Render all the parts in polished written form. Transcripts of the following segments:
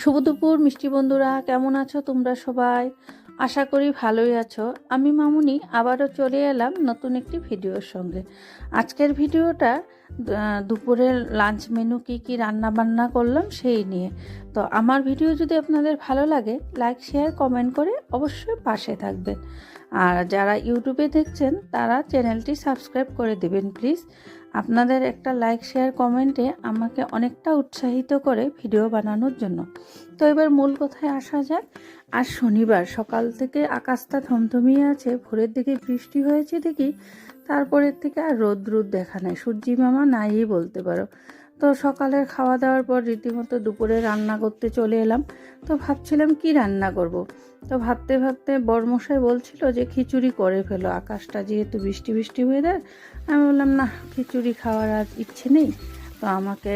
শুভ দুপুর মিষ্টি বন্ধুরা, কেমন আছো তোমরা সবাই? আশা করি ভালোই আছো। আমি মামুনি আবারও চলে এলাম নতুন একটি ভিডিওর সঙ্গে। আজকের ভিডিওটা দুপুরের লাঞ্চ মেনু কি রান্না বান্না করলাম সেই নিয়ে। তো আমার ভিডিও যদি আপনাদের ভালো লাগে, লাইক শেয়ার কমেন্ট করে অবশ্যই পাশে থাকবেন। আর যারা ইউটিউবে দেখছেন তারা চ্যানেলটি সাবস্ক্রাইব করে দিবেন প্লিজ। আপনাদের একটা লাইক শেয়ার কমেন্টে আমাকে অনেকটা উৎসাহিত করে ভিডিও বানানোর জন্য। তো এবার মূল কথায় আসা যাক। আজ শনিবার সকাল থেকে আকাশটা থমথমিয়ে আছে, ভোরের দিকে বৃষ্টি হয়েছে দেখি, তারপরের থেকে আর রোদ দেখা নাই, সূর্যি মামা নাই বলতে পারো। তো সকালের খাওয়া দাওয়ার পর রীতিমতো দুপুরে রান্না করতে চলে এলাম। তো ভাবছিলাম কি রান্না করব। তো ভাবতে ভাবতে বরমশাই বলছিল যে খিচুড়ি করে ফেলো, আকাশটা যেহেতু বৃষ্টি বৃষ্টি ওয়েদার। আমি বললাম না, খিচুড়ি খাওয়ার আর ইচ্ছে নেই। তো আমাকে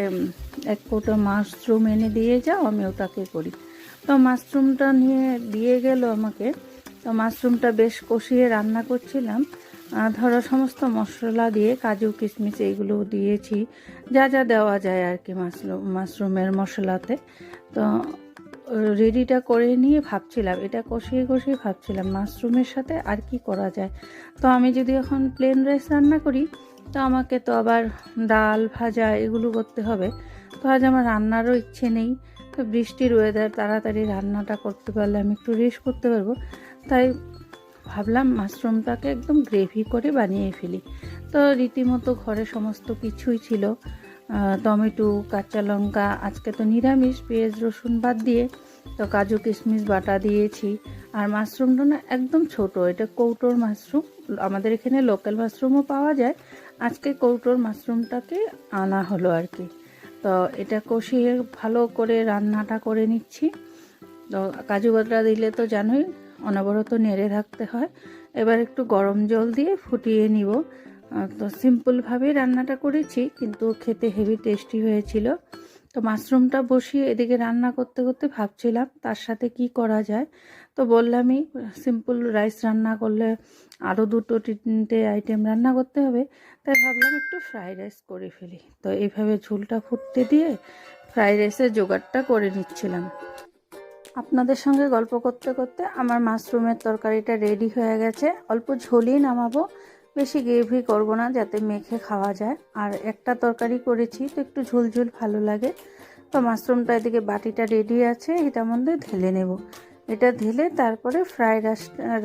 এক কৌটো মাশরুম এনে দিয়ে যাও, আমি ওটাকে করি। তো মাশরুমটা নিয়ে দিয়ে গেল আমাকে। তো মাশরুমটা বেশ কষিয়ে রান্না করছিলাম। ধরো সমস্ত মশলা দিয়ে কাজু কিশমিশ এইগুলো দিয়েছি, যা যা দেওয়া যায় আর কি মাশরুমের মশলাতে। তো রেডিটা করে নিয়ে ভাবছিলাম, এটা কষিয়ে কষিয়ে ভাবছিলাম মাশরুমের সাথে আর কি করা যায়। তো আমি যদি এখন প্লেন রাইস রান্না করি, তো আমাকে তো আবার ডাল ভাজা এগুলো করতে হবে। তো আজ আমার রান্নারও ইচ্ছে নেই। তো বৃষ্টির ওয়েদার, তাড়াতাড়ি রান্নাটা করতে পারলে আমি একটু রেস্ট করতে পারবো। তাই ভাবলাম মাশরুমটাকে একদম গ্রেভি করে বানিয়ে ফেলি। তো রীতিমতো ঘরে সমস্ত কিছুই ছিল, টমেটো, কাঁচা লঙ্কা, আজকে তো নিরামিষ, পেঁয়াজ রসুন বাদ দিয়ে। তো কাজু কিশমিশ বাটা দিয়েছি। আর মাশরুমটা না একদম ছোট, এটা কৌটোর মাশরুম। আমাদের এখানে লোকাল মাশরুমও পাওয়া যায়, আজকে কৌটোর মাশরুমটাকে আনা হলো আর কি। তো এটা কষিয়ে ভালো করে রান্নাটা করে নিচ্ছি। তো কাজু বাটা দিলে তো জানোই অনবরত নেড়ে থাকতে হয়। এবার একটু গরম জল দিয়ে ফুটিয়ে নিব। তো সিম্পলভাবেই রান্নাটা করেছি, কিন্তু খেতে হেভি টেস্টি হয়েছিল। তো মাশরুমটা বসিয়ে এদিকে রান্না করতে করতে ভাবছিলাম তার সাথে কি করা যায়। তো বললামই সিম্পল রাইস রান্না করলে আরও দুটো তিনটে আইটেম রান্না করতে হবে। তাই ভাবলাম একটু ফ্রাইড রাইস করে ফেলি। তো এইভাবে ঝোলটা ফুটতে দিয়ে ফ্রাইড রাইসের জোগাড়টা করে নিচ্ছিলাম। আপনাদের সঙ্গে গল্প করতে করতে আমার মাশরুমের তরকারিটা রেডি হয়ে গেছে। অল্প ঝোলই নামাবো, বেশি গ্রেভি করব না, যাতে মেখে খাওয়া যায়। আর একটা তরকারি করেছি তো একটু ঝোল ঝোল ভালো লাগে। তো মাশরুমটা এদিকে বাটিটা রেডি আছে, এটার মধ্যে ঢেলে নেব। এটা ঢেলে তারপরে ফ্রাইড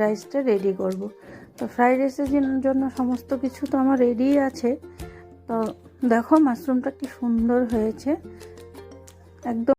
রাইসটা রেডি করব। তো ফ্রাইড রাইসের জন্য সমস্ত কিছু তো আমার রেডি আছে। তো দেখো মাশরুমটা কি সুন্দর হয়েছে, একদম